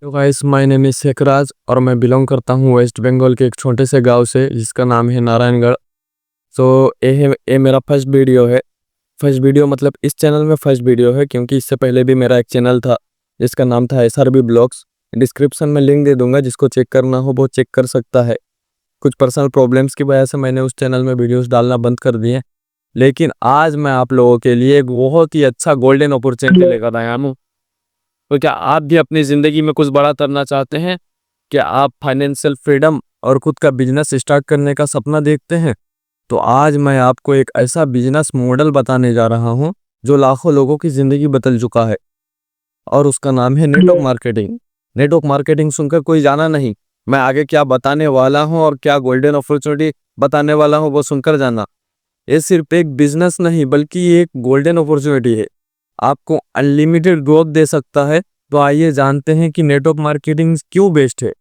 तो guys my name is शेखराज और मैं बिलोंग करता हूँ वेस्ट बंगाल के एक छोटे से गांव से जिसका नाम है नारायणगढ़। तो ये मेरा फर्स्ट वीडियो है। फर्स्ट वीडियो मतलब इस चैनल में फर्स्ट वीडियो है, क्योंकि इससे पहले भी मेरा एक चैनल था जिसका नाम था SRB ब्लॉग्स। डिस्क्रिप्शन में लिंक दे दूंगा, जिसको चेक करना हो वो चेक कर सकता है। कुछ पर्सनल प्रॉब्लम्स की वजह से मैंने उस चैनल में वीडियोस डालना बंद कर दिए, लेकिन आज मैं आप लोगों के लिए एक बहुत ही अच्छा गोल्डन अपॉर्चुनिटी लेकर आया हूँ। तो क्या आप भी अपनी ज़िंदगी में कुछ बड़ा करना चाहते हैं? क्या आप फाइनेंशियल फ्रीडम और खुद का बिजनेस स्टार्ट करने का सपना देखते हैं? तो आज मैं आपको एक ऐसा बिजनेस मॉडल बताने जा रहा हूं जो लाखों लोगों की ज़िंदगी बदल चुका है, और उसका नाम है नेटवर्क मार्केटिंग। नेटवर्क मार्केटिंग सुनकर कोई जाना नहीं। मैं आगे क्या बताने वाला हूं और क्या गोल्डन अपॉर्चुनिटी बताने वाला हूं वो सुनकर जाना। ये सिर्फ एक बिजनेस नहीं बल्कि एक गोल्डन अपॉर्चुनिटी है, आपको अनलिमिटेड ग्रोथ दे सकता है। तो आइए जानते हैं कि नेटवर्क मार्केटिंग क्यों बेस्ट है।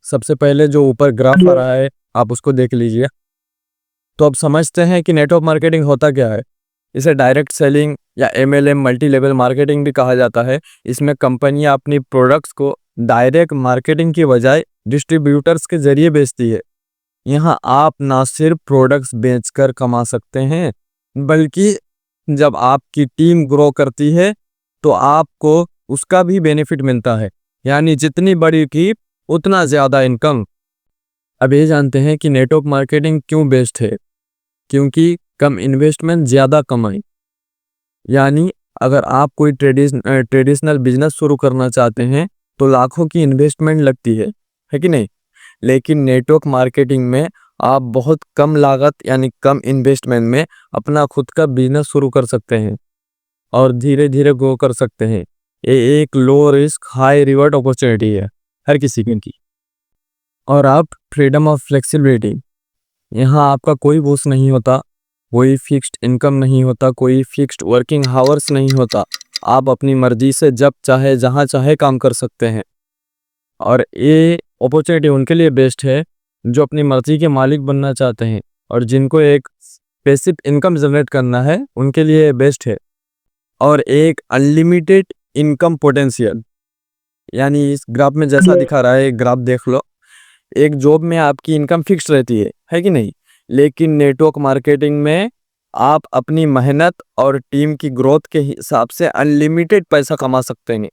सबसे पहले जो ऊपर ग्राफ आ रहा है आप उसको देख लीजिए। तो अब समझते हैं कि नेटवर्क मार्केटिंग होता क्या है। इसे डायरेक्ट सेलिंग या MLM मल्टी लेवल मार्केटिंग भी कहा जाता है। इसमें कंपनियां अपनी प्रोडक्ट्स को डायरेक्ट मार्केटिंग की बजाय डिस्ट्रीब्यूटर्स के जरिए बेचती है। यहाँ आप ना सिर्फ प्रोडक्ट्स बेचकर कमा सकते हैं, बल्कि जब आपकी टीम ग्रो करती है तो आपको उसका भी बेनिफिट मिलता है, यानी जितनी बड़ी टीम उतना ज़्यादा इनकम। अब ये जानते हैं कि नेटवर्क मार्केटिंग क्यों बेस्ट है। क्योंकि कम इन्वेस्टमेंट ज़्यादा कमाई। यानी अगर आप कोई ट्रेडिशनल बिजनेस शुरू करना चाहते हैं तो लाखों की इन्वेस्टमेंट लगती है कि नहीं। लेकिन नेटवर्क मार्केटिंग में आप बहुत कम लागत यानी कम इन्वेस्टमेंट में अपना खुद का बिजनेस शुरू कर सकते हैं और धीरे धीरे ग्रो कर सकते हैं। ये एक low risk high reward opportunity है हर किसी की। और आप फ्रीडम ऑफ फ्लेक्सिबिलिटी, यहाँ आपका कोई बॉस नहीं होता, कोई फिक्स्ड इनकम नहीं होता, कोई फिक्स्ड वर्किंग आवर्स नहीं होता। आप अपनी मर्जी से जब चाहे जहाँ चाहे काम कर सकते हैं। और ये अपॉर्चुनिटी उनके लिए बेस्ट है जो अपनी मर्जी के मालिक बनना चाहते हैं और जिनको एक पैसिव इनकम जनरेट करना है, उनके लिए बेस्ट है। और एक अनलिमिटेड इनकम पोटेंशियल, यानी इस ग्राफ में जैसा दिखा रहा है, ग्राफ देख लो। एक जॉब में आपकी इनकम फिक्स रहती है कि नहीं, लेकिन नेटवर्क मार्केटिंग में आप अपनी मेहनत और टीम की ग्रोथ के हिसाब से अनलिमिटेड पैसा कमा सकते हैं।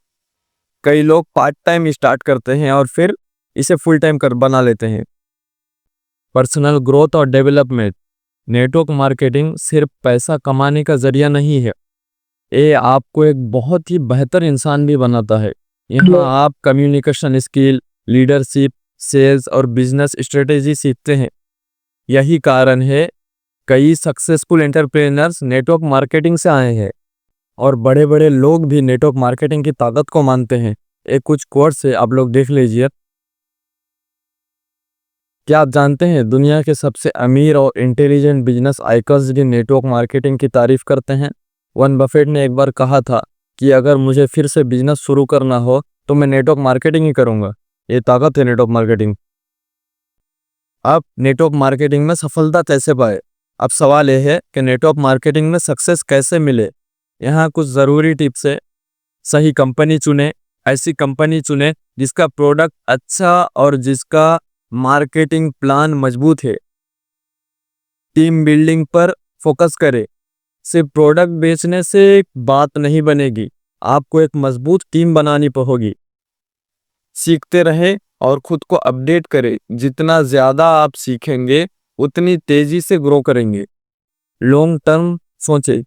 कई लोग पार्ट टाइम स्टार्ट करते हैं और फिर इसे फुल टाइम कर बना लेते हैं। पर्सनल ग्रोथ और डेवलपमेंट, नेटवर्क मार्केटिंग सिर्फ पैसा कमाने का जरिया नहीं है, ये आपको एक बहुत ही बेहतर इंसान भी बनाता है। यहाँ आप कम्युनिकेशन स्किल, लीडरशिप, सेल्स और बिजनेस स्ट्रेटेजी सीखते हैं। यही कारण है कई सक्सेसफुल एंटरप्रेन्योर्स नेटवर्क मार्केटिंग से आए हैं, और बड़े बड़े लोग भी नेटवर्क मार्केटिंग की ताकत को मानते हैं। एक कुछ कोट्स है, आप लोग देख लीजिए। क्या आप जानते हैं दुनिया के सबसे अमीर और इंटेलिजेंट बिजनेस आइकन्स भी नेटवर्क मार्केटिंग की तारीफ करते हैं। वन बफेट ने एक बार कहा था कि अगर मुझे फिर से बिजनेस शुरू करना हो तो मैं नेटवर्क मार्केटिंग ही करूंगा। ये ताकत है नेटवर्क मार्केटिंग। अब नेटवर्क मार्केटिंग में सफलता कैसे पाए। अब सवाल यह है कि नेटवर्क मार्केटिंग में सक्सेस कैसे मिले। यहाँ कुछ ज़रूरी टिप्स है। सही कंपनी चुने, ऐसी कंपनी चुने जिसका प्रोडक्ट अच्छा और जिसका मार्केटिंग प्लान मजबूत है। टीम बिल्डिंग पर फोकस करें। सिर्फ प्रोडक्ट बेचने से बात नहीं बनेगी, आपको एक मजबूत टीम बनानी होगी। सीखते रहें और खुद को अपडेट करें। जितना ज़्यादा आप सीखेंगे उतनी तेज़ी से ग्रो करेंगे। लॉन्ग टर्म सोचें।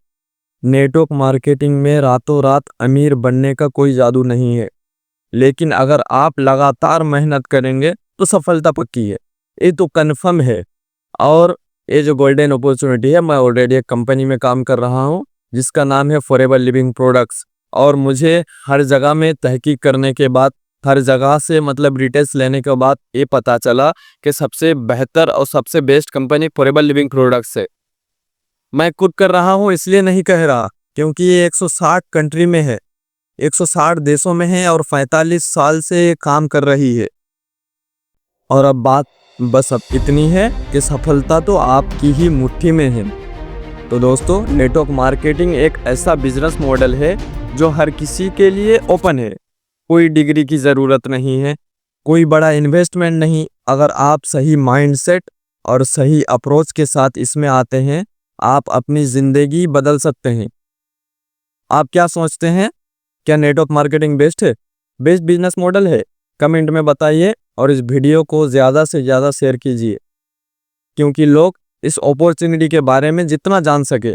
नेटवर्क मार्केटिंग में रातों रात अमीर बनने का कोई जादू नहीं है, लेकिन अगर आप लगातार मेहनत करेंगे तो सफलता पक्की है, ये तो कन्फर्म है। और ये जो गोल्डन अपॉर्चुनिटी है, मैं ऑलरेडी एक कंपनी में काम कर रहा हूँ जिसका नाम है फॉरएवर लिविंग प्रोडक्ट्स। और मुझे हर जगह में तहकीक करने के बाद, हर जगह से मतलब डिटेल्स लेने के बाद ये पता चला कि सबसे बेहतर और सबसे best company forever living products है। मैं खुद कर रहा हूँ इसलिए नहीं कह रहा, क्योंकि ये 160 कंट्री में है, 160 देशों में है और 45 साल से काम कर रही है। और अब बात बस अब इतनी है कि सफलता तो आपकी ही मुट्ठी में है। तो दोस्तों, नेटवर्क मार्केटिंग एक ऐसा बिजनेस मॉडल है जो हर किसी के लिए ओपन है। कोई डिग्री की ज़रूरत नहीं है, कोई बड़ा इन्वेस्टमेंट नहीं। अगर आप सही माइंडसेट और सही अप्रोच के साथ इसमें आते हैं, आप अपनी ज़िंदगी बदल सकते हैं। आप क्या सोचते हैं? क्या नेटवर्क मार्केटिंग बेस्ट है, बेस्ट बिजनेस मॉडल है? कमेंट में बताइए और इस वीडियो को ज़्यादा से ज़्यादा शेयर कीजिए, क्योंकि लोग इस अपॉर्चुनिटी के बारे में जितना जान सके।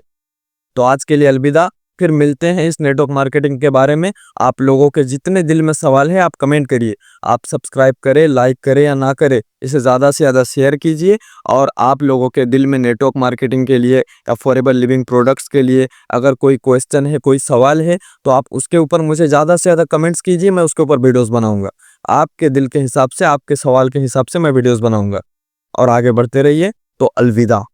तो आज के लिए अलविदा, फिर मिलते हैं इस नेटवर्क मार्केटिंग के बारे में। आप लोगों के जितने दिल में सवाल है आप कमेंट करिए। आप सब्सक्राइब करें, लाइक करें या ना करें, इसे ज़्यादा से ज़्यादा शेयर कीजिए। और आप लोगों के दिल में नेटवर्क मार्केटिंग के लिए, अफोर्डेबल लिविंग प्रोडक्ट्स के लिए अगर कोई क्वेश्चन है, कोई सवाल है, तो आप उसके ऊपर मुझे ज़्यादा से ज़्यादा कमेंट्स कीजिए। मैं उसके ऊपर वीडियोज़ बनाऊँगा। आपके दिल के हिसाब से, आपके सवाल के हिसाब से मैं वीडियोज़ बनाऊँगा। और आगे बढ़ते रहिए। तो अलविदा।